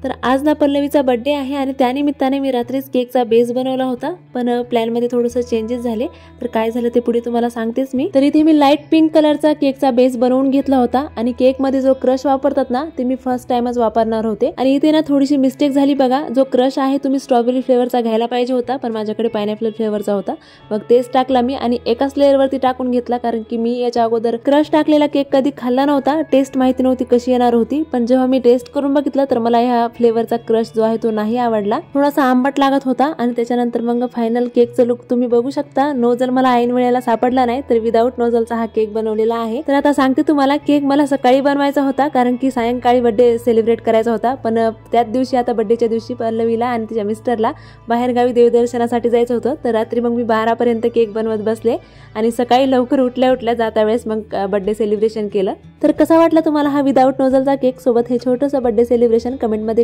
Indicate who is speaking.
Speaker 1: तर आज ना पल्लवीचा बर्थडे आहे आणि त्यानिमित्ताने मी रात्रीच केकचा बेस बनवला होता, पण प्लॅन मध्ये थोडंसं चेंजेस झाले. तर काय झालं ते पुढे तुम्हाला सांगतेच मी. तर इथे मी लाईट पिंक कलरचा केकचा बेस बनवून घेतला होता आणि केक मध्ये जो क्रश वापरतात ना ते मी फर्स्ट टाइमच वापरणार होते. आणि इथे ना थोडीशी मिस्टेक झाली बघा. जो क्रश आहे तुम्ही स्ट्रॉबेरी फ्लेवरचा घ्यायला पाहिजे होता, पण माझ्याकडे पायनॅपल फ्लेवरचा होता. मग तेच टाकला मी आणि एकाच लेअर वरती टाकून घेतला, कारण की मी याच्या अगोदर क्रश टाकलेला केक कधी खाल्ला नव्हता. टेस्ट माहिती नव्हती कशी येणार होती, पण जेव्हा मी टेस्ट करून बघितलं तर मला ह्या फ्लेवरचा क्रश जो आहे तो नाही आवडला. थोडासा आंबट लागत होता. आणि त्याच्यानंतर मग फायनल केकचं लुक तुम्ही बघू शकता. नोझल मला ऐन वेळेला सापडला नाही, तर विदाऊट नोझलचा हा केक बनवलेला आहे. तर आता सांगते तुम्हाला, केक मला सकाळी बनवायचा होता, कारण की सायंकाळी बर्थडे सेलिब्रेट करायचा होता. पण त्याच दिवशी आता बर्थडेच्या दिवशी पल्लवीला आणि तिच्या मिस्टरला बाहेरगावी देवदर्शनासाठी जायचं होतं. तर रात्री मग मी 12 पर्यंत केक बनवत बसले आणि सकाळी लवकर उठल्या जाता वेळेस मग बर्थडे सेलिब्रेशन केलं. तर कसा वाटला तुम्हाला हा विदाऊट नोझलचा केक सोबत हे छोटंसं बर्थडे सेलिब्रेशन कमेंट मध्ये